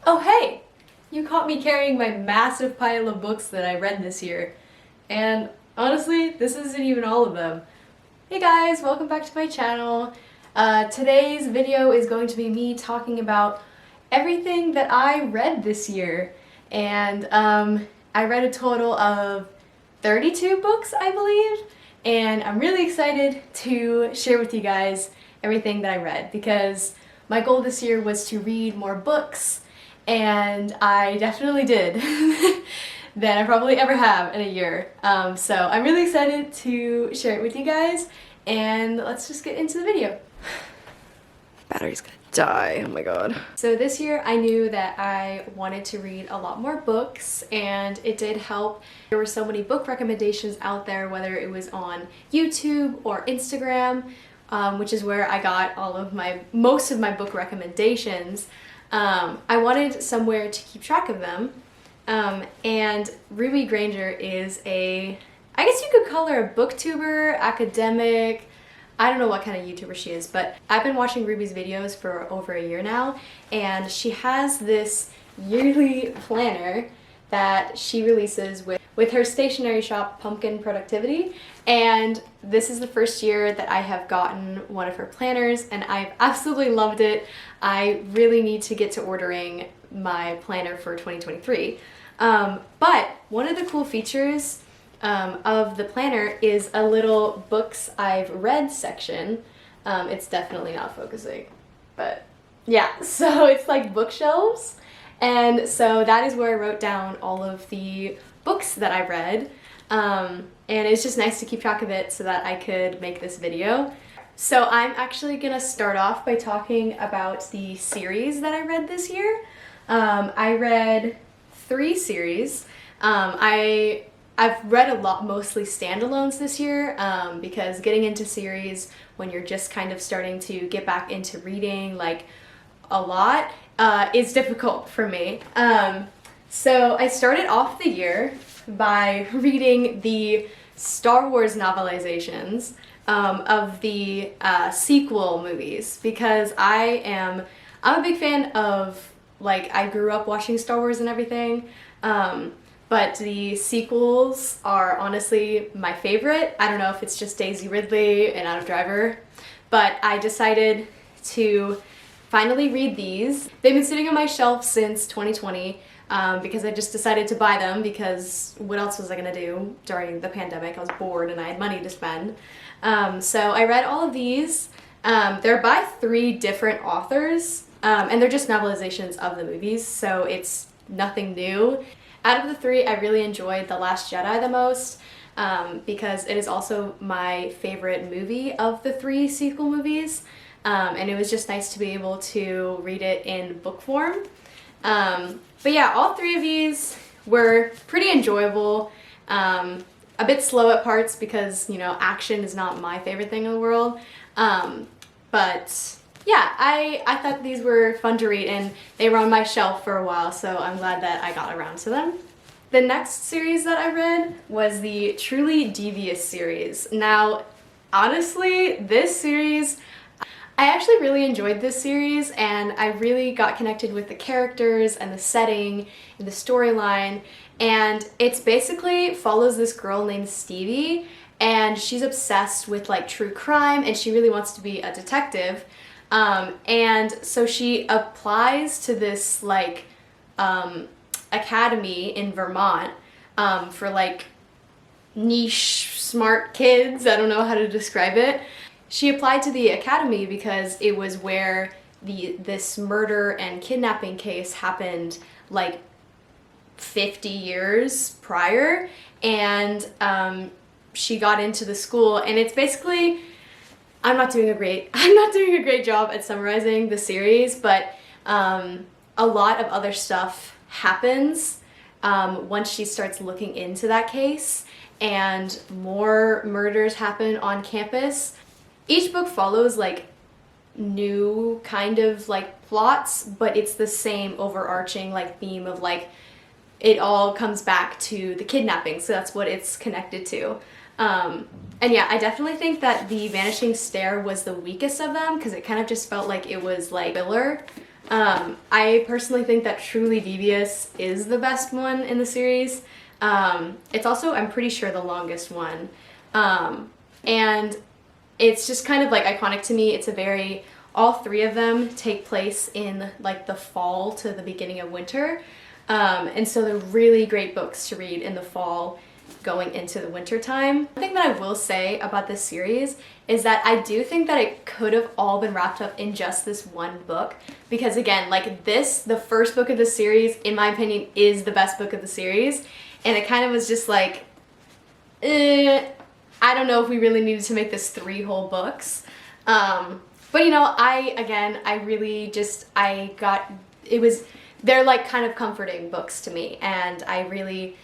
Oh hey! You caught me carrying my massive pile of books that I read this year. And honestly, this isn't even all of them. Hey guys, welcome back to my channel. Today's video is going to be me talking about everything that I read this year. And I read a total of 32 books, I believe. And I'm really excited to share with you guys everything that I read because my goal this year was to read more books, and I definitely did than I probably ever have in a year. So I'm really excited to share it with you guys, and let's just get into the video. Battery's gonna die, oh my god. So this year I knew that I wanted to read a lot more books, and it did help. There were so many book recommendations out there, whether it was on YouTube or Instagram, which is where I got most of my book recommendations. I wanted somewhere to keep track of them, and Ruby Granger is I guess you could call her a booktuber, academic. I don't know what kind of YouTuber she is, but I've been watching Ruby's videos for over a year now, and she has this yearly planner that she releases with her stationery shop, Pumpkin Productivity, and this is the first year that I have gotten one of her planners, and I've absolutely loved it. I really need to get to ordering my planner for 2023. But one of the cool features of the planner is a little books I've read section. It's definitely not focusing, but yeah, so it's like bookshelves, and so that is where I wrote down all of the books that I read, and it's just nice to keep track of it so that I could make this video. So I'm actually gonna start off by talking about the series that I read this year. I read 3 series. I've read a lot, mostly standalones this year, because getting into series when you're just kind of starting to get back into reading like a lot is difficult for me. So I started off the year by reading the Star Wars novelizations of the sequel movies, because I'm a big fan of, like, I grew up watching Star Wars and everything. But the sequels are honestly my favorite. I don't know if it's just Daisy Ridley and Adam Driver, but I decided to finally read these. They've been sitting on my shelf since 2020 because I just decided to buy them because what else was I gonna do during the pandemic? I was bored and I had money to spend. So I read all of these. They're by 3 different authors, and they're just novelizations of the movies, so it's nothing new. Out of the 3, I really enjoyed The Last Jedi the most, because it is also my favorite movie of the 3 sequel movies, and it was just nice to be able to read it in book form. But yeah, all 3 of these were pretty enjoyable, a bit slow at parts because, you know, action is not my favorite thing in the world, but yeah, I thought these were fun to read, and they were on my shelf for a while, so I'm glad that I got around to them. The next series that I read was the Truly Devious series. Now, honestly, this series, I actually really enjoyed this series, and I really got connected with the characters and the setting and the storyline, and it's basically follows this girl named Stevie, and she's obsessed with like true crime, and she really wants to be a detective. And so she applies to this like academy in Vermont for like niche smart kids. I don't know how to describe it. She applied to the academy because it was where this murder and kidnapping case happened like 50 years prior, and she got into the school, and it's basically, I'm not doing a great job at summarizing the series, but a lot of other stuff happens once she starts looking into that case, and more murders happen on campus. Each book follows like new kind of like plots, but it's the same overarching like theme of like it all comes back to the kidnapping, so that's what it's connected to. And yeah, I definitely think that the Vanishing Stair was the weakest of them because it kind of just felt like it was like filler. I personally think that Truly Devious is the best one in the series. It's also, I'm pretty sure, the longest one. And it's just kind of like iconic to me. It's a very, all three of them take place in like the fall to the beginning of winter. And so they're really great books to read in the fall going into the winter time. One thing that I will say about this series is that I do think that it could have all been wrapped up in just this one book, because again, like this, the first book of the series, in my opinion, is the best book of the series, and it kind of was just like, I don't know if we really needed to make this 3 whole books. But you know, they're like kind of comforting books to me, and I really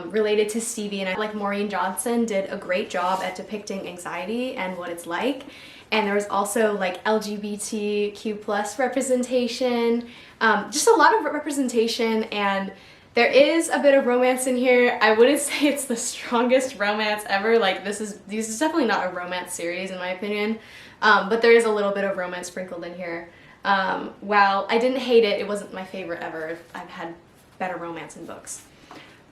related to Stevie, and I like Maureen Johnson did a great job at depicting anxiety and what it's like. And there was also like LGBTQ plus representation, just a lot of representation, and there is a bit of romance in here. I wouldn't say it's the strongest romance ever. Like this is definitely not a romance series in my opinion, but there is a little bit of romance sprinkled in here. While I didn't hate it, it wasn't my favorite ever. I've had better romance in books.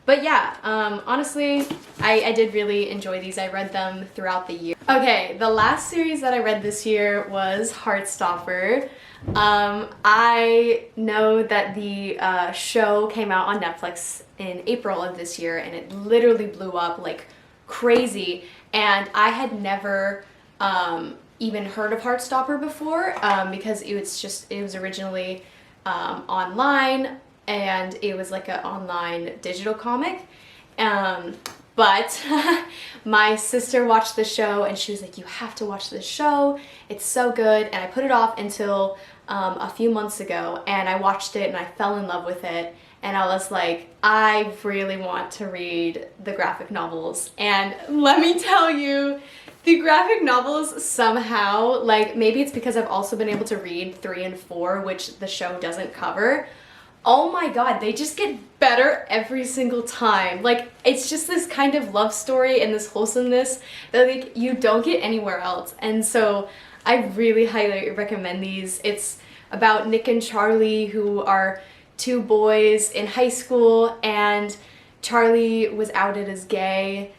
But yeah, honestly, I did really enjoy these. I read them throughout the year. Okay, the last series that I read this year was Heartstopper. I know that the show came out on Netflix in April of this year, and it literally blew up like crazy. And I had never even heard of Heartstopper before, because it was originally online, and it was like an online digital comic. But my sister watched the show and she was like, you have to watch this show, it's so good. And I put it off until a few months ago, and I watched it and I fell in love with it, and I was like, I really want to read the graphic novels. And let me tell you, the graphic novels somehow, like maybe it's because I've also been able to read 3 and 4, which the show doesn't cover. Oh my god, they just get better every single time. Like, it's just this kind of love story and this wholesomeness that like you don't get anywhere else. And so I really highly recommend these. It's about Nick and Charlie, who are 2 boys in high school, and Charlie was outed as gay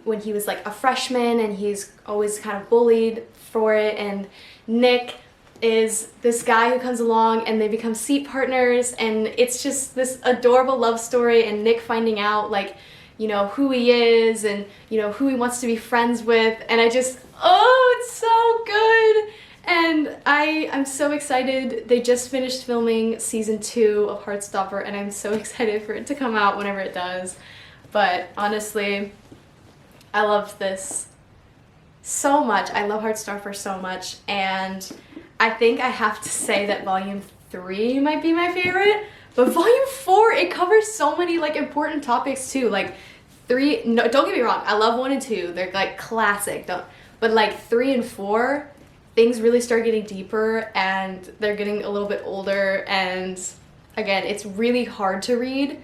when he was like a freshman, and he's always kind of bullied for it. And Nick is this guy who comes along, and they become seat partners, and it's just this adorable love story, and Nick finding out like, you know, who he is and, you know, who he wants to be friends with. And I just, oh, it's so good. And I'm so excited. They just finished filming season 2 of Heartstopper, and I'm so excited for it to come out whenever it does. But honestly, I love this so much. I love Heartstopper so much, and I think I have to say that volume 3 might be my favorite, but volume 4, it covers so many like important topics too. Like 3, no, don't get me wrong, I love 1 and 2, they're like classic, but like 3 and 4, things really start getting deeper, and they're getting a little bit older, and again, it's really hard to read.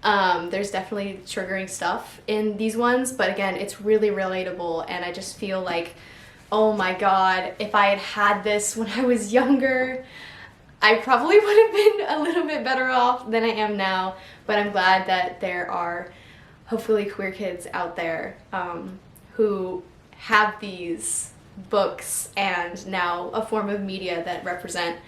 There's definitely triggering stuff in these ones, but again, it's really relatable, and I just feel like, oh my god, if I had had this when I was younger, I probably would have been a little bit better off than I am now. But I'm glad that there are hopefully queer kids out there who have these books and now a form of media that represent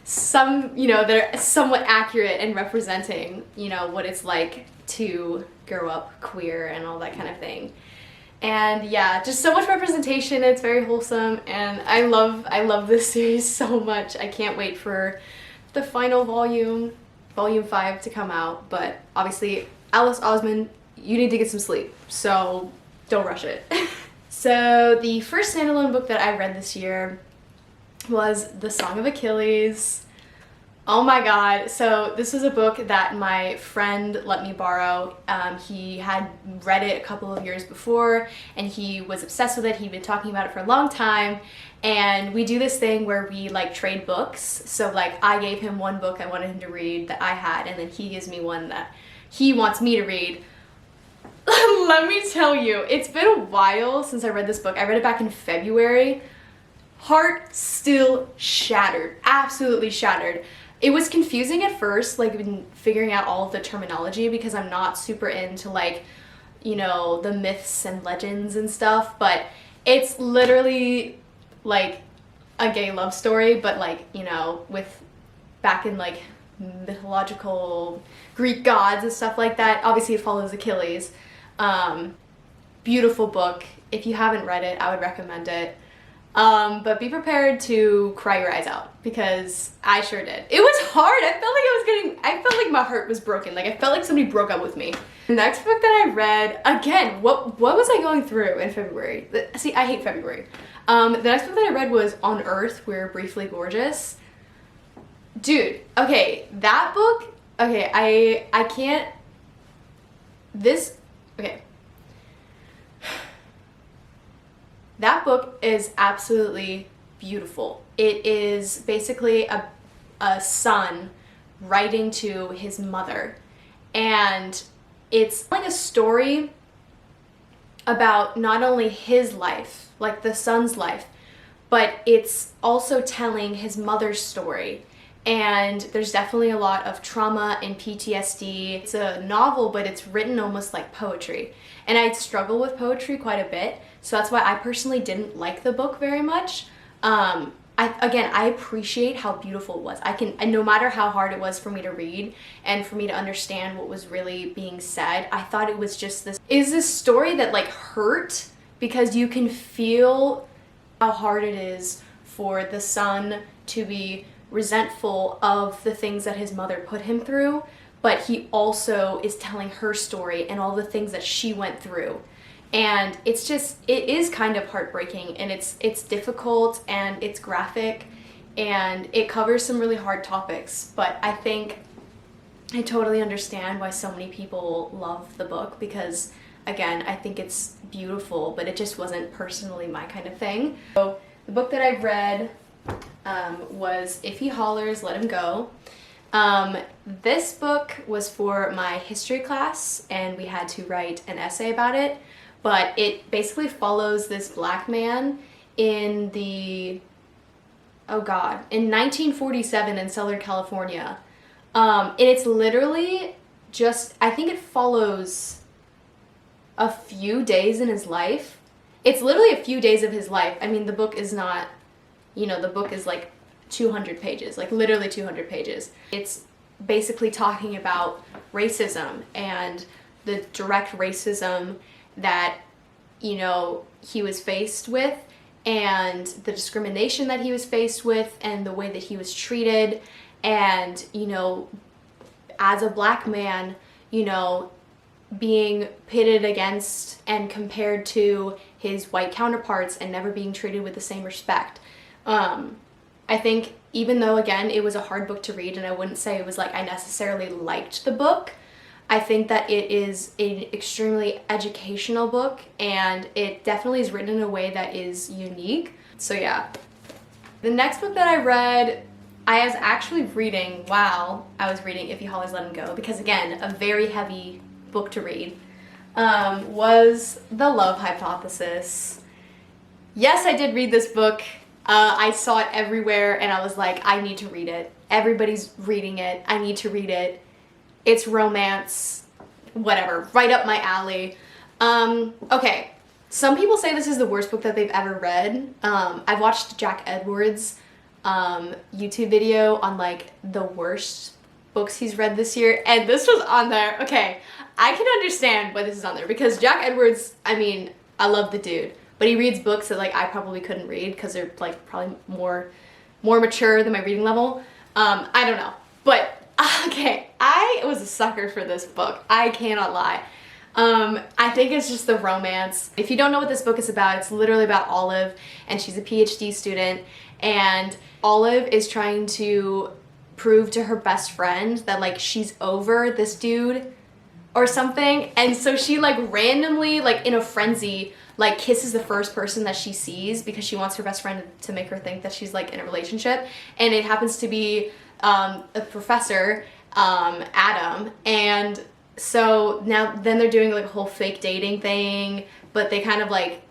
some, you know, that are somewhat accurate in representing, you know, what it's like to grow up queer and all that kind of thing. And yeah, just so much representation. It's very wholesome, and I love this series so much. I can't wait for the final volume 5 to come out. But obviously, Alice Osman, you need to get some sleep, so don't rush it. So the first standalone book that I read this year was The Song of Achilles. Oh my god, so this was a book that my friend let me borrow. He had read it a couple of years before, and he was obsessed with it. He'd been talking about it for a long time, and we do this thing where we like trade books. So like I gave him one book I wanted him to read that I had, and then he gives me one that he wants me to read. Let me tell you, it's been a while since I read this book. I read it back in February. Heart still shattered, absolutely shattered. It was confusing at first, like in figuring out all of the terminology, because I'm not super into like, you know, the myths and legends and stuff, but it's literally like a gay love story, but like, you know, with back in like mythological Greek gods and stuff like that. Obviously it follows Achilles. Beautiful book. If you haven't read it, I would recommend it. But be prepared to cry your eyes out, because I sure did. It was hard. I felt like my heart was broken. Like I felt like somebody broke up with me. The next book that I read, again, what was I going through in February? See, I hate February. The next book that I read was On Earth, We're Briefly Gorgeous. Dude, okay, that book, okay, I can't, okay. That book is absolutely beautiful. It is basically a son writing to his mother, and it's telling a story about not only his life, like the son's life, but it's also telling his mother's story. And there's definitely a lot of trauma and PTSD. It's a novel, but it's written almost like poetry. And I struggle with poetry quite a bit, so that's why I personally didn't like the book very much. I appreciate how beautiful it was. And no matter how hard it was for me to read and for me to understand what was really being said, I thought it was just this story that like hurt, because you can feel how hard it is for the son to be resentful of the things that his mother put him through, but he also is telling her story and all the things that she went through. And it is kind of heartbreaking, and it's difficult, and it's graphic, and it covers some really hard topics, but I think I totally understand why so many people love the book, because again, I think it's beautiful, but it just wasn't personally my kind of thing. So the book that I read was If He Hollers, Let Him Go. This book was for my history class, and we had to write an essay about it, but it basically follows this black man in in 1947 in Southern California. And it's literally just, I think it follows a few days in his life. It's literally a few days of his life. I mean, the book is not, you know, the book is like 200 pages, like literally 200 pages. It's basically talking about racism and the direct racism that, you know, he was faced with, and the discrimination that he was faced with, and the way that he was treated, and, you know, as a black man, you know, being pitted against and compared to his white counterparts and never being treated with the same respect. I think even though, again, it was a hard book to read, and I wouldn't say it was like I necessarily liked the book, I think that it is an extremely educational book, and it definitely is written in a way that is unique. So yeah. The next book that I read, I was actually reading while I was reading If He Hollers, Let Him Go, because again, a very heavy book to read, was The Love Hypothesis. Yes, I did read this book. I saw it everywhere, and I was like, I need to read it. Everybody's reading it. I need to read it. It's romance, whatever, right up my alley. Okay, some people say this is the worst book that they've ever read. I've watched Jack Edwards' YouTube video on like the worst books he's read this year, and this was on there. Okay, I can understand why this is on there, because Jack Edwards, I mean, I love the dude, but he reads books that like I probably couldn't read because they're like probably more mature than my reading level. I don't know, but okay, I was a sucker for this book. I cannot lie. I think it's just the romance. If you don't know what this book is about, it's literally about Olive, and she's a PhD student, and Olive is trying to prove to her best friend that like she's over this dude or something, and so she like randomly, like in a frenzy, like kisses the first person that she sees because she wants her best friend to make her think that she's like in a relationship, and it happens to be a professor, Adam, and so then they're doing like a whole fake dating thing, but they kind of like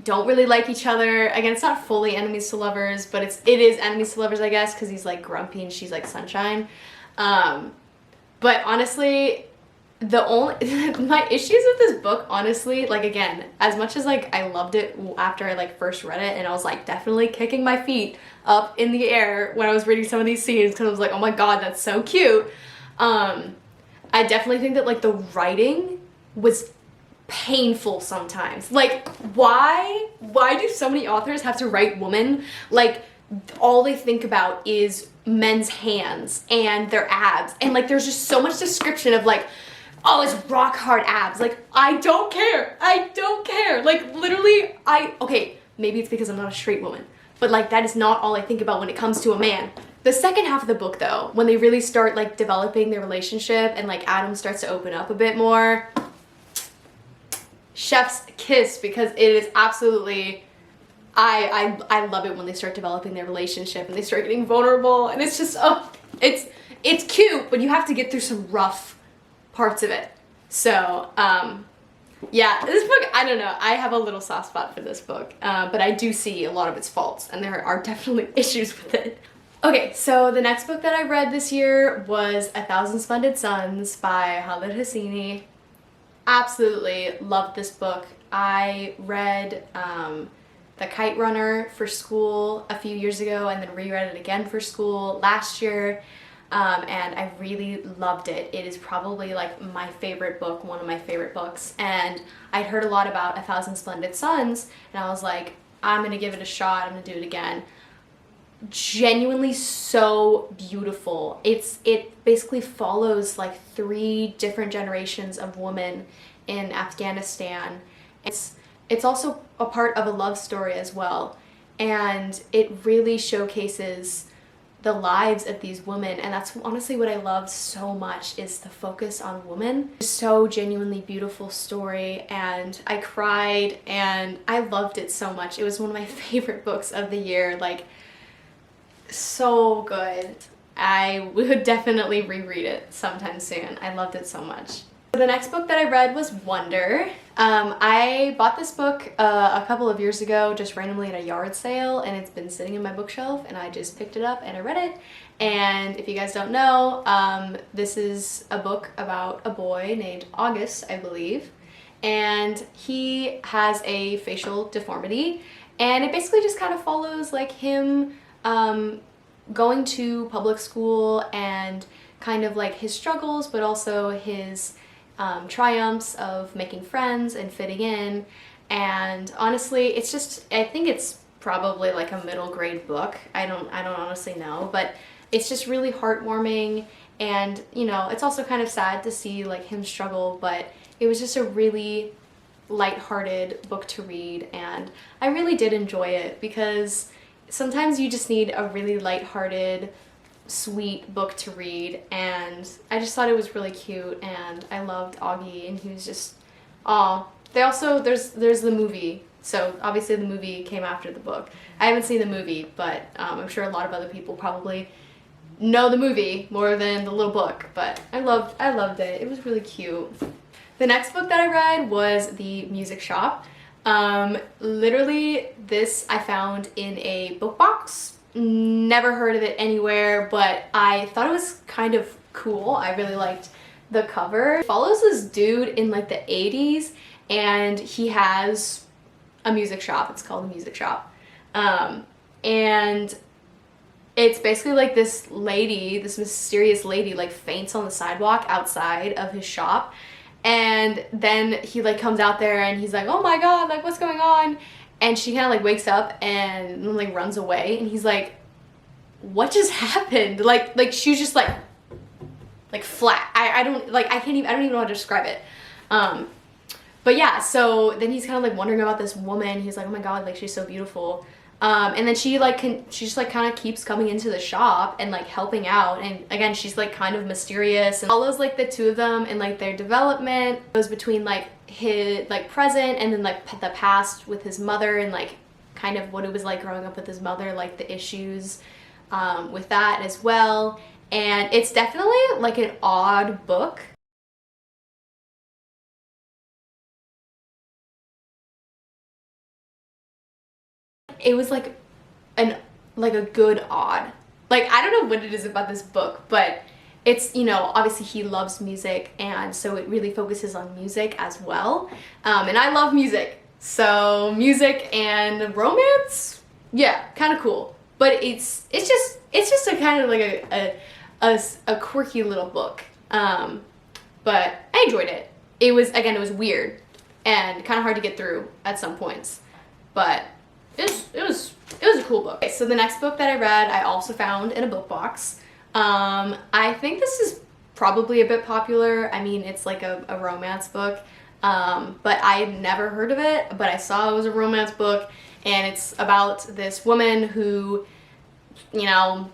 don't really like each other. Again, it's not fully enemies to lovers, but it is enemies to lovers, I guess, because he's like grumpy and she's like sunshine. But honestly, the only my issues with this book, honestly, like, again, as much as like I loved it after I like first read it, and I was like definitely kicking my feet up in the air when I was reading some of these scenes because I was like, oh my god, that's so cute. I definitely think that like the writing was painful sometimes. Like, why do so many authors have to write women like all they think about is men's hands and their abs, and like there's just so much description of like, oh, it's rock hard abs. Like, I don't care. Like, literally, okay, maybe it's because I'm not a straight woman, but like that is not all I think about when it comes to a man. The second half of the book though, when they really start like developing their relationship and like Adam starts to open up a bit more, chef's kiss, because it is absolutely, I love it when they start developing their relationship and they start getting vulnerable, and it's just, oh, it's cute, but you have to get through some rough parts of it. So, yeah, this book, I don't know, I have a little soft spot for this book, but I do see a lot of its faults, and there are definitely issues with it. Okay, so the next book that I read this year was A Thousand Splendid Suns by Khaled Hosseini. Absolutely loved this book. I read The Kite Runner for school a few years ago and then reread it again for school last year, and I really loved it. It is probably like my favorite book, one of my favorite books, and I'd heard a lot about A Thousand Splendid Suns, and I was like, I'm gonna give it a shot, I'm gonna do it again. Genuinely so beautiful. It basically follows like 3 different generations of women in Afghanistan. It's also a part of a love story as well, and it really showcases the lives of these women, and that's honestly what I loved so much, is the focus on women. So genuinely beautiful story, and I cried and I loved it so much. It was one of my favorite books of the year. Like, so good. I would definitely reread it sometime soon. I loved it so much. The next book that I read was Wonder. I bought this book a couple of years ago just randomly at a yard sale, and it's been sitting in my bookshelf, and I just picked it up and I read it. And if you guys don't know, this is a book about a boy named August, I believe, and he has a facial deformity, and it basically just kind of follows like him going to public school and kind of like his struggles, but also his triumphs of making friends and fitting in. And honestly, it's just, I think it's probably like a middle grade book. I don't honestly know, but it's just really heartwarming, and you know, it's also kind of sad to see like him struggle, but it was just a really lighthearted book to read, and I really did enjoy it, because sometimes you just need a really lighthearted, sweet book to read, and I just thought it was really cute, and I loved Augie, and he was just, aw. They also, there's the movie, so obviously the movie came after the book. I haven't seen the movie, but I'm sure a lot of other people probably know the movie more than the little book, but I loved it. It was really cute. The next book that I read was The Music Shop. Literally this I found in a book box. Never heard of it anywhere, but I thought it was kind of cool. I really liked the cover. It follows this dude in like the 80s, and he has a music shop. It's called The Music Shop. And it's basically like this lady, this mysterious lady, like faints on the sidewalk outside of his shop, and then he like comes out there and he's like, oh my god, like what's going on? And she kind of like wakes up and like runs away, and he's like, what just happened? Like she was just like flat. I don't even know how to describe it. But yeah, so then he's kind of like wondering about this woman. He's like, oh my god, like she's so beautiful. And then she just like kind of keeps coming into the shop and like helping out, and again she's like kind of mysterious, and follows like the two of them and like their development. It goes between like his like present and then like the past with his mother, and like kind of what it was like growing up with his mother, like the issues with that as well. And it's definitely like an odd book. it was like a good odd. Like, I don't know what it is about this book, but it's, you know, obviously he loves music, and so it really focuses on music as well. And I love music, so music and romance, yeah, kind of cool. But it's just a kind of like a quirky little book. But I enjoyed it. It was weird and kind of hard to get through at some points, but it was a cool book. Okay, so the next book that I read, I also found in a book box. I think this is probably a bit popular. I mean, it's like a romance book, but I had never heard of it, but I saw it was a romance book, and it's about this woman who, you know,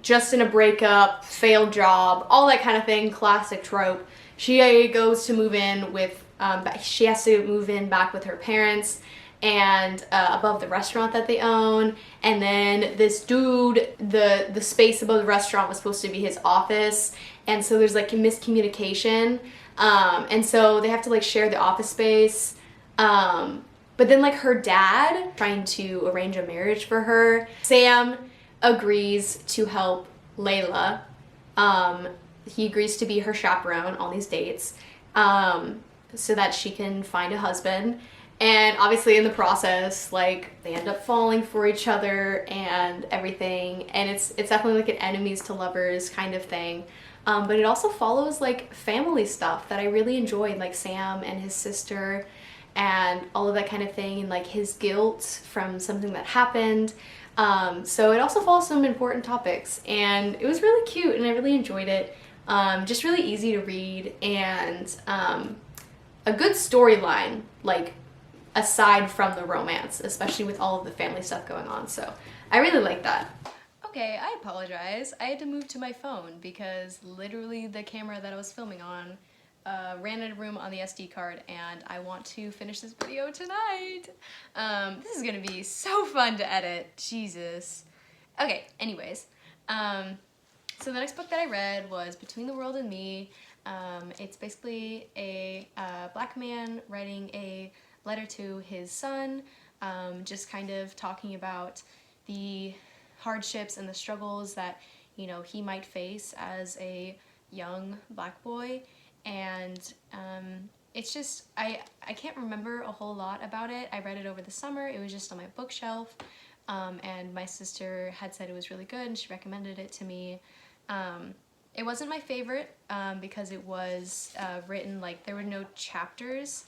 just in a breakup, failed job, all that kind of thing, classic trope. She goes to move in with, she has to move in back with her parents, and above the restaurant that they own, and then this dude, the space above the restaurant was supposed to be his office, and so there's like miscommunication, and so they have to like share the office space, but then like her dad trying to arrange a marriage for her. Sam agrees to help Layla. He agrees to be her chaperone on these dates, so that she can find a husband. And obviously in the process, like, they end up falling for each other and everything, and it's definitely like an enemies to lovers kind of thing. But it also follows like family stuff that I really enjoyed, like Sam and his sister and all of that kind of thing, and like his guilt from something that happened. So it also follows some important topics, and it was really cute, and I really enjoyed it. Just really easy to read, and a good storyline, like, aside from the romance, especially with all of the family stuff going on. So I really like that. Okay, I apologize. I had to move to my phone because literally the camera that I was filming on ran out of room on the SD card, and I want to finish this video tonight. This is gonna be so fun to edit. Jesus. Okay, anyways. So the next book that I read was Between the World and Me. It's basically a black man writing a letter to his son, just kind of talking about the hardships and the struggles that, you know, he might face as a young black boy. And it's just, I can't remember a whole lot about it. I read it over the summer. It was just on my bookshelf, and my sister had said it was really good, and she recommended it to me. It wasn't my favorite because it was written, like, there were no chapters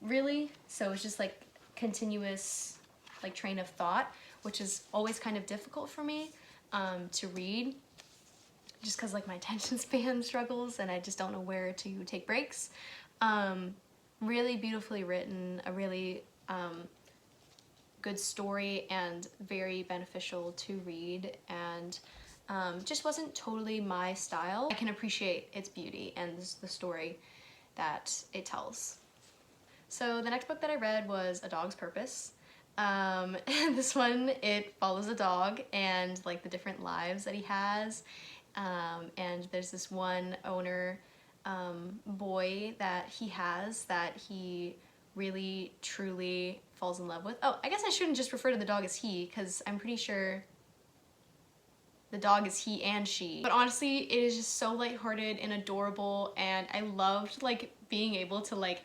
really, so it's just like continuous like train of thought, which is always kind of difficult for me to read, just because like my attention span struggles and I just don't know where to take breaks. Really beautifully written, a really good story, and very beneficial to read, and just wasn't totally my style. I can appreciate its beauty and the story that it tells. So the next book that I read was A Dog's Purpose. And this one, it follows a dog and like the different lives that he has. And there's this one owner boy that he has that he really truly falls in love with. Oh, I guess I shouldn't just refer to the dog as he, because I'm pretty sure the dog is he and she. But honestly, it is just so lighthearted and adorable, and I loved like being able to like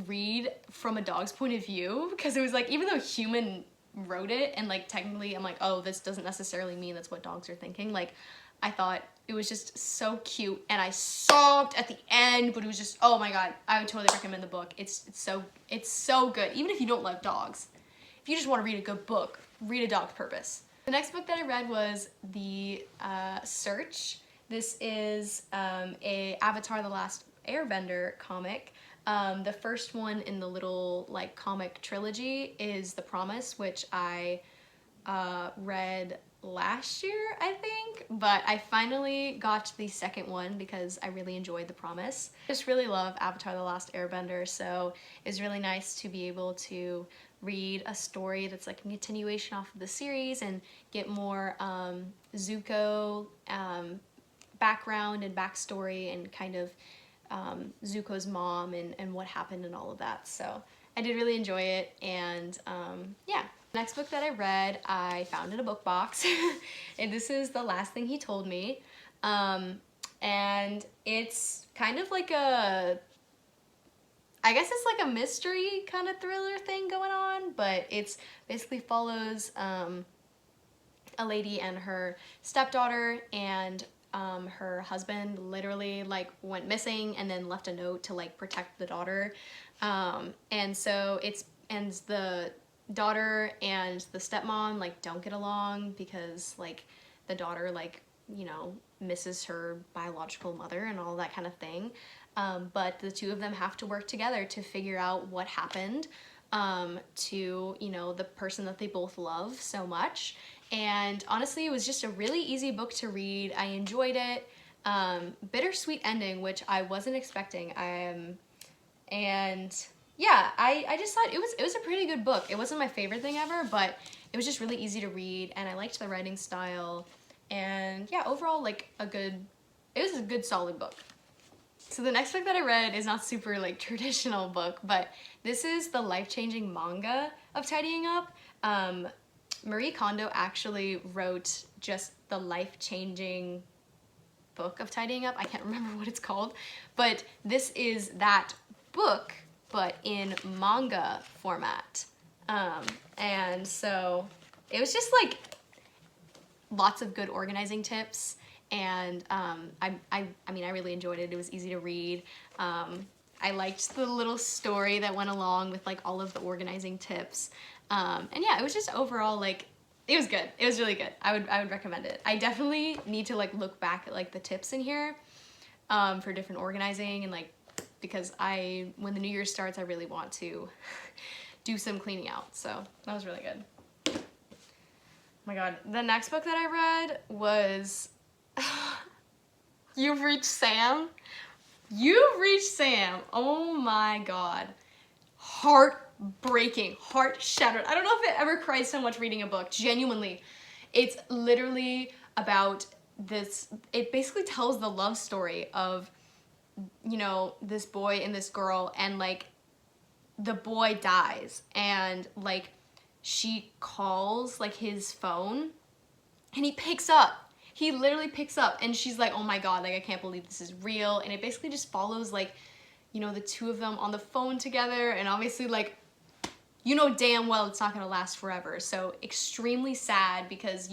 read from a dog's point of view, because it was like, even though human wrote it, and like technically I'm like, oh, this doesn't necessarily mean that's what dogs are thinking, like I thought it was just so cute, and I sobbed at the end, but it was just, oh my god, I would totally recommend the book. It's so good. Even if you don't love dogs, if you just want to read a good book, read A Dog's Purpose. The next book that I read was The Search. This is a Avatar: The Last Airbender comic. The first one in the little like comic trilogy is The Promise, which I read last year, I think, but I finally got the second one because I really enjoyed The Promise. I just really love Avatar: The Last Airbender, so it's really nice to be able to read a story that's like a continuation off of the series and get more Zuko background and backstory, and kind of Zuko's mom and what happened and all of that. So I did really enjoy it, and yeah, Next book that I read, I found in a book box, and this is The Last Thing He Told Me. And it's kind of like I guess it's like a mystery kind of thriller thing going on, but it's basically follows a lady and her stepdaughter, and her husband literally like went missing and then left a note to like protect the daughter. And so the daughter and the stepmom like don't get along because like the daughter like, you know, misses her biological mother and all that kind of thing. But the two of them have to work together to figure out what happened to, you know, the person that they both love so much. And honestly, it was just a really easy book to read. I enjoyed it. Bittersweet ending, which I wasn't expecting. And yeah, I just thought it was a pretty good book. It wasn't my favorite thing ever, but it was just really easy to read, and I liked the writing style. And yeah, overall, like it was a good solid book. So the next book that I read is not super like traditional book, but this is the life-changing manga of tidying up. Marie Kondo actually wrote just the life-changing book of tidying up. I can't remember what it's called, but this is that book, but in manga format. And so it was just like lots of good organizing tips, and I mean, I really enjoyed it. It was easy to read. I liked the little story that went along with like all of the organizing tips. And yeah, it was just overall like, it was good. It was really good. I would recommend it. I definitely need to like look back at like the tips in here for different organizing, and like, because when the new year starts, I really want to do some cleaning out. So that was really good. Oh my god. The next book that I read was You've Reached Sam. You've Reached Sam. Oh my god. Heartbreaking. Heart shattered. I don't know if I ever cried so much reading a book. Genuinely. It's literally about this. It basically tells the love story of, you know, this boy and this girl, and like the boy dies, and like she calls like his phone, and he picks up. He literally picks up, and she's like, oh my god, like I can't believe this is real. And it basically just follows like, you know, the two of them on the phone together, and obviously like, you know damn well it's not gonna last forever. So extremely sad, because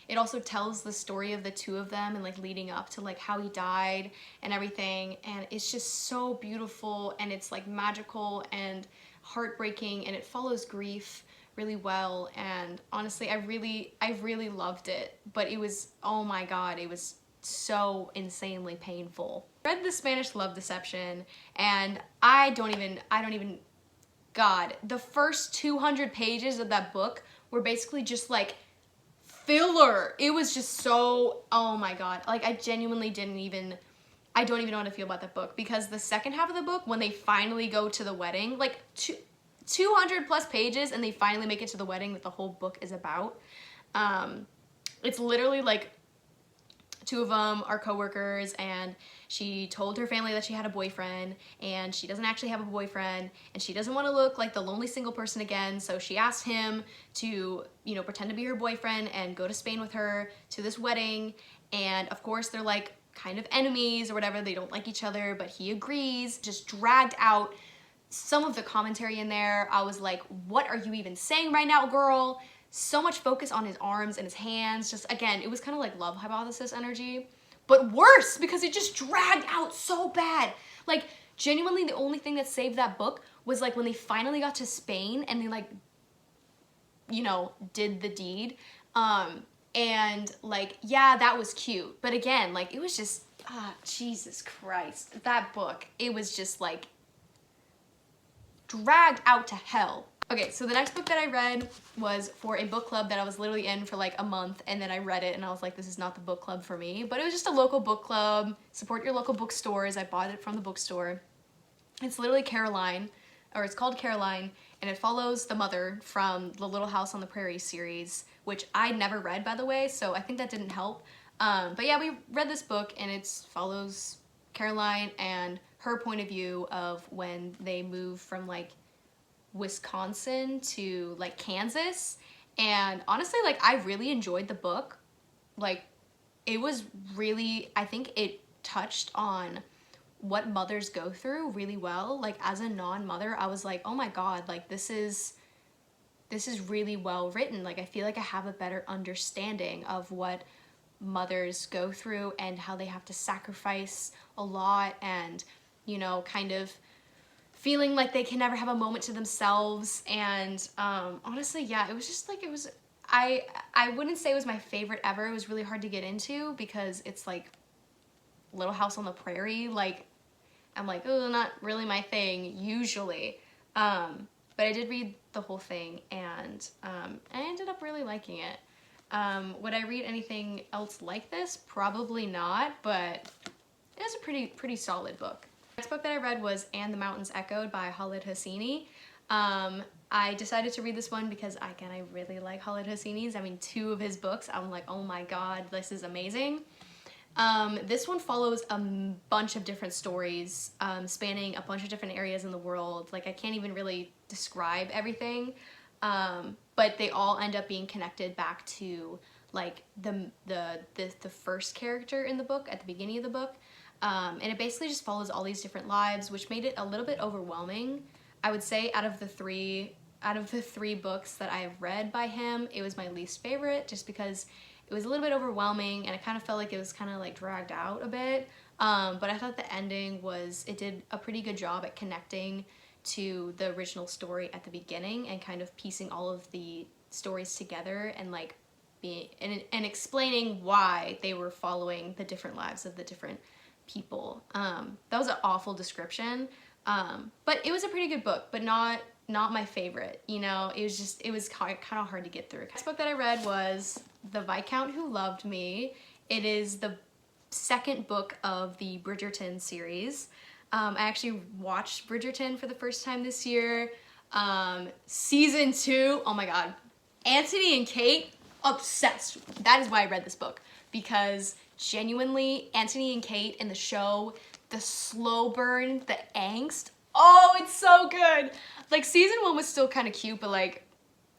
it also tells the story of the two of them and like leading up to like how he died and everything. And it's just so beautiful, and it's like magical and heartbreaking, and it follows grief really well. And honestly, I really loved it, but it was, oh my god, it was so insanely painful. I read The Spanish Love Deception, and I don't even, god, the first 200 pages of that book were basically just like filler. It was just so, oh my god, like I genuinely I don't even know how to feel about that book, because the second half of the book, when they finally go to the wedding, like 200 plus pages, and they finally make it to the wedding that the whole book is about. It's literally like two of them are coworkers, and she told her family that she had a boyfriend, and she doesn't actually have a boyfriend, and she doesn't want to look like the lonely single person again, so she asked him to, you know, pretend to be her boyfriend and go to Spain with her to this wedding. And of course they're like kind of enemies or whatever, they don't like each other, but he agrees. Just dragged out. Some of the commentary in there, I was like, what are you even saying right now, girl? So much focus on his arms and his hands. Just, again, it was kind of like Love Hypothesis energy, but worse, because it just dragged out so bad. Like, genuinely, the only thing that saved that book was like when they finally got to Spain and they like, you know, did the deed. And like, yeah, that was cute. But again, like, it was just, Jesus Christ, that book, it was just like dragged out to hell. Okay, so the next book that I read was for a book club that I was literally in for like a month, and then I read it and I was like, this is not the book club for me. But it was just a local book club. Support your local bookstores. I bought it from the bookstore. It's literally Caroline, or it's called Caroline, and it follows the mother from the Little House on the Prairie series, which I never read, by the way, so I think that didn't help. But yeah, we read this book, and it follows Caroline and her point of view of when they move from like Wisconsin to like Kansas. And honestly, like I really enjoyed the book. Like it was really, I think it touched on what mothers go through really well. Like as a non-mother, I was like, oh my God, like this is really well written. Like I feel like I have a better understanding of what mothers go through and how they have to sacrifice a lot, and you know, kind of feeling like they can never have a moment to themselves. And honestly, yeah, it was just like, it was, I wouldn't say it was my favorite ever. It was really hard to get into because it's like Little House on the Prairie. Like I'm like, oh, not really my thing usually. But I did read the whole thing, and I ended up really liking it. Would I read anything else like this? Probably not, but it was a pretty solid book. The next book that I read was And the Mountains Echoed by Khaled Hosseini. I decided to read this one because, again, I really like Khaled Hosseini's. I mean, 2 of his books, I'm like, oh my God, this is amazing. This one follows a bunch of different stories, spanning a bunch of different areas in the world. Like I can't even really describe everything, but they all end up being connected back to like the first character in the book at the beginning of the book, and it basically just follows all these different lives, which made it a little bit overwhelming. I would say out of the three books that I've read by him, it was my least favorite, just because it was a little bit overwhelming and I kind of felt like it was kind of like dragged out a bit. But I thought the ending it did a pretty good job at connecting to the original story at the beginning and kind of piecing all of the stories together and like and explaining why they were following the different lives of the different people. That was an awful description. But it was a pretty good book, but not my favorite. You know, it was kind of hard to get through. The next book that I read was The Viscount Who Loved Me. It is the second book of the Bridgerton series. I actually watched Bridgerton for the first time this year. Season 2, oh my God. Anthony and Kate, obsessed. That is why I read this book, because genuinely, Anthony and Kate in the show, the slow burn, the angst, oh, it's so good. Like season 1 was still kind of cute, but like,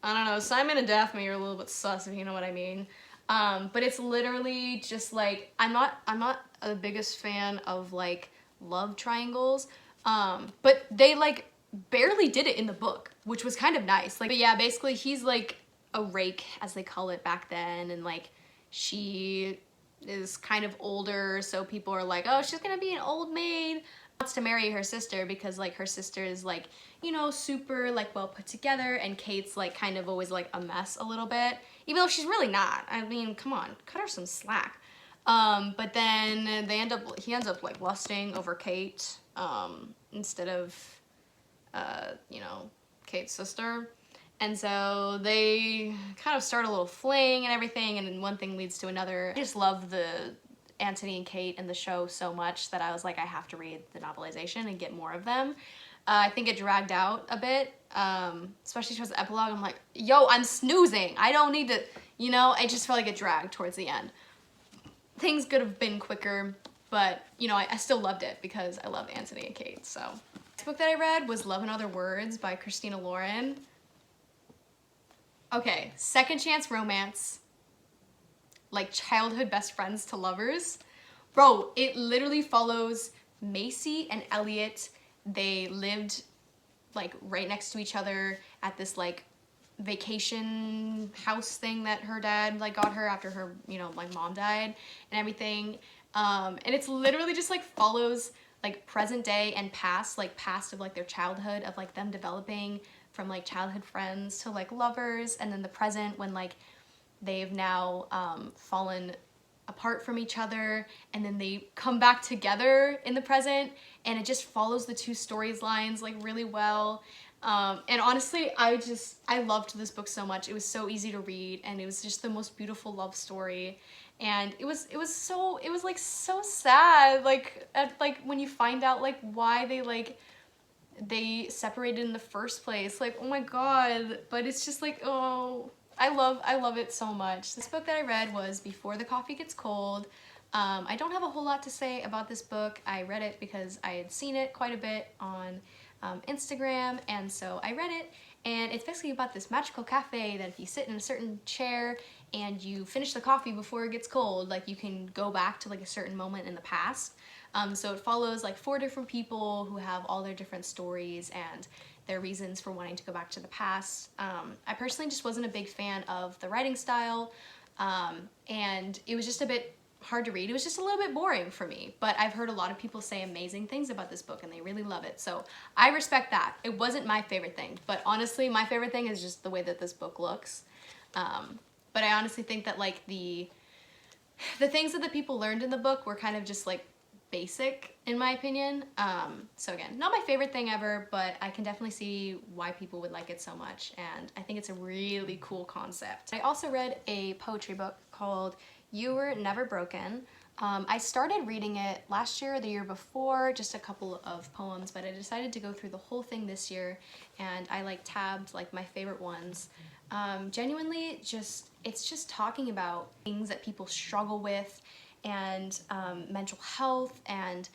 I don't know, Simon and Daphne are a little bit sus, if you know what I mean. But it's literally just like, I'm not the biggest fan of like love triangles, but they like barely did it in the book, which was kind of nice. Like, but yeah, basically he's like a rake, as they call it back then, and like she is kind of older, so people are like, oh, she's gonna be an old maid. Wants to marry her sister because like her sister is like, you know, super like well put together, and Kate's like kind of always like a mess a little bit, even though she's really not. I mean, come on, cut her some slack. But then he ends up like lusting over Kate, instead of you know, Kate's sister. And so they kind of start a little fling and everything, and then one thing leads to another. I just love the Anthony and Kate in the show so much that I was like, I have to read the novelization and get more of them. I think it dragged out a bit, especially towards the epilogue. I'm like, yo, I'm snoozing. I don't need to, you know, I just felt like it dragged towards the end. Things could have been quicker, but, you know, I still loved it because I love Anthony and Kate, so. The next book that I read was Love and Other Words by Christina Lauren. Okay, second chance romance, like childhood best friends to lovers. Bro, it literally follows Macy and Elliot. They lived like right next to each other at this like vacation house thing that her dad like got her after her, you know, like mom died and everything. And it's literally just like follows like present day and past, like past of like their childhood, of like them developing from like childhood friends to like lovers, and then the present when like they've now fallen apart from each other, and then they come back together in the present, and it just follows the two storylines like really well. And honestly, I loved this book so much. It was so easy to read, and it was just the most beautiful love story. And it was like so sad, like when you find out like why they separated in the first place. Like, oh my God. But it's just like, oh, I love it so much. This book that I read was Before the Coffee Gets Cold. I don't have a whole lot to say about this book. I read it because I had seen it quite a bit on Instagram, and so I read it, and it's basically about this magical cafe that if you sit in a certain chair and you finish the coffee before it gets cold, like you can go back to like a certain moment in the past. So it follows like 4 different people who have all their different stories and their reasons for wanting to go back to the past. I personally just wasn't a big fan of the writing style, and it was just a bit hard to read. It was just a little bit boring for me, but I've heard a lot of people say amazing things about this book and they really love it, so I respect that. It wasn't my favorite thing, but honestly my favorite thing is just the way that this book looks. But I honestly think that like the things that the people learned in the book were kind of just like basic in my opinion. So again, not my favorite thing ever, but I can definitely see why people would like it so much, and I think it's a really cool concept. I also read a poetry book called You Were Never Broken. I started reading it last year or the year before, just a couple of poems, but I decided to go through the whole thing this year, and I like tabbed like my favorite ones. Genuinely, it's just talking about things that people struggle with, and mental health, and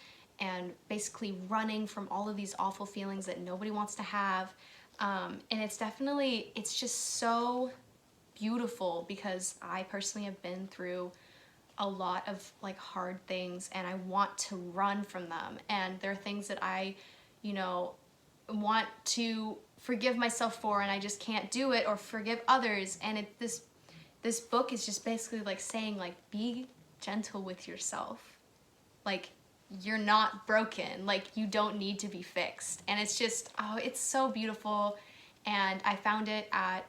basically running from all of these awful feelings that nobody wants to have. And it's just so beautiful because I personally have been through a lot of like hard things and I want to run from them, and there are things that I, you know, want to forgive myself for and I just can't do it, or forgive others. And this book is just basically like saying like, be gentle with yourself. Like, you're not broken, like you don't need to be fixed. And it's just, oh, it's so beautiful. And I found it at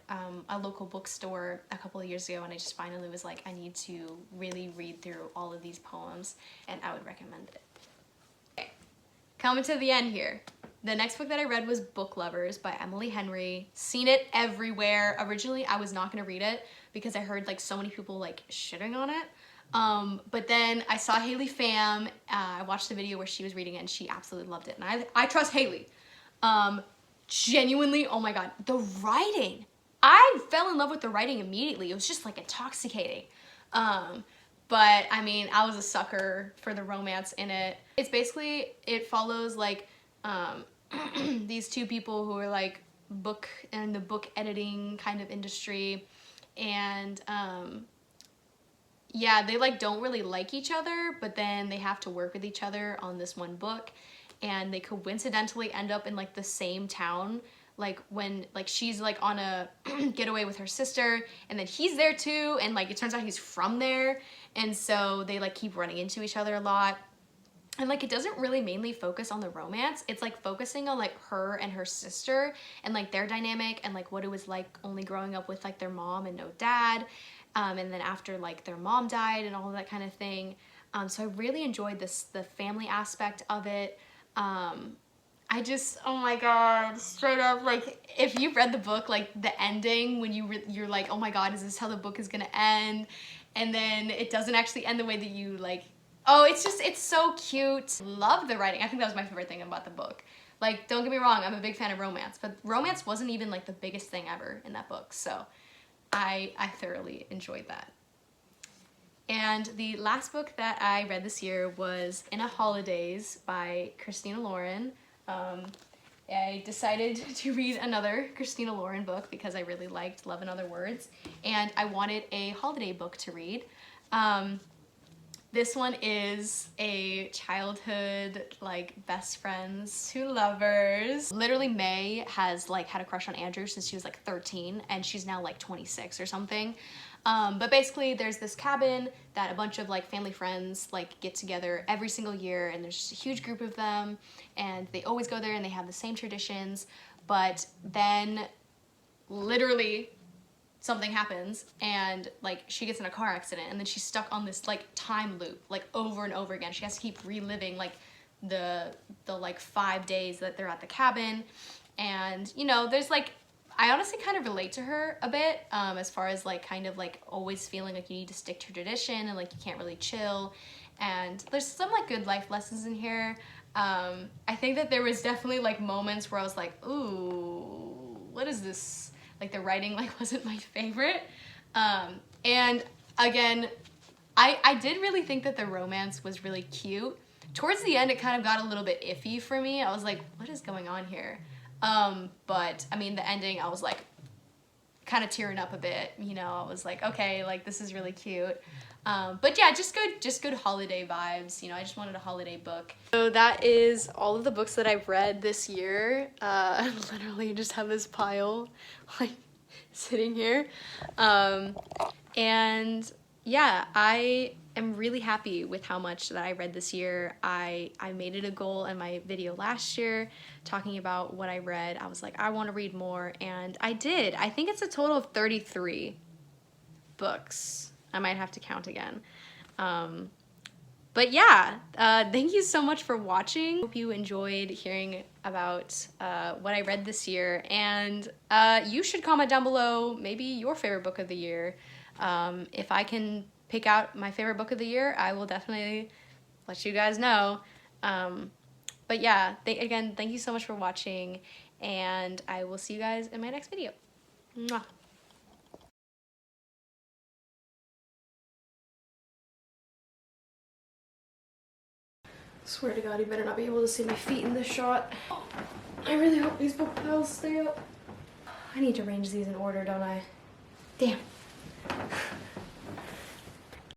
a local bookstore a couple of years ago, and I just finally was like, I need to really read through all of these poems, and I would recommend it. Okay, coming to the end here. The next book that I read was Book Lovers by Emily Henry. Seen it everywhere. Originally, I was not gonna read it because I heard like so many people like shitting on it. But then I saw Haley Pham. I watched the video where she was reading it and she absolutely loved it. And I trust Haley. Genuinely, oh my god, the writing. I fell in love with the writing immediately. It was just like intoxicating. But I mean, I was a sucker for the romance in it. It's basically, it follows like these 2 people who are like in the book editing kind of industry, and yeah, they like don't really like each other, but then they have to work with each other on this one book, and they coincidentally end up in like the same town, like when like she's like on a getaway with her sister, and then he's there too, and like it turns out he's from there, and so they like keep running into each other a lot. And like it doesn't really mainly focus on the romance, it's like focusing on like her and her sister and like their dynamic, and like what it was like only growing up with like their mom and no dad, and then after like their mom died and all of that kind of thing. So I really enjoyed the family aspect of it. I just, oh my god, straight up, like if you've read the book, like the ending when you're like, oh my god, is this how the book is gonna end? And then it doesn't actually end the way that you like. Oh, it's so cute. Love the writing. I think that was my favorite thing about the book. Like, don't get me wrong, I'm a big fan of romance, but romance wasn't even like the biggest thing ever in that book, so I thoroughly enjoyed that. And the last book that I read this year was In a Holidays by Christina Lauren. I decided to read another Christina Lauren book because I really liked Love in Other Words, and I wanted a holiday book to read. This one is a childhood, like, best friends, 2 lovers. Literally, May has, like, had a crush on Andrew since she was, like, 13, and she's now, like, 26 or something. But basically, there's this cabin that a bunch of, like, family friends, like, get together every single year, and there's just a huge group of them, and they always go there, and they have the same traditions, but then, literally, something happens, and like she gets in a car accident, and then she's stuck on this like time loop, like over and over again. She has to keep reliving like the like 5 days that they're at the cabin. And you know, there's like, I honestly kind of relate to her a bit, as far as like kind of like always feeling like you need to stick to tradition and like you can't really chill. And there's some like good life lessons in here. I think that there was definitely like moments where I was like, ooh, what is this? Like the writing like wasn't my favorite. And again, I did really think that the romance was really cute. Towards the end, it kind of got a little bit iffy for me. I was like, what is going on here? But I mean, the ending, I was like kind of tearing up a bit, you know. I was like, okay, like this is really cute. But yeah, just good holiday vibes. You know, I just wanted a holiday book. So that is all of the books that I've read this year. I literally just have this pile like sitting here. And yeah, I am really happy with how much that I read this year. I made it a goal in my video last year talking about what I read. I was like, I want to read more, and I did. I think it's a total of 33 books. I might have to count again. But yeah, thank you so much for watching. Hope you enjoyed hearing about what I read this year, and you should comment down below maybe your favorite book of the year. If I can pick out my favorite book of the year, I will definitely let you guys know. But yeah, again, thank you so much for watching, and I will see you guys in my next video. Mwah. Swear to God, you better not be able to see my feet in this shot. I really hope these book piles stay up. I need to arrange these in order, don't I? Damn.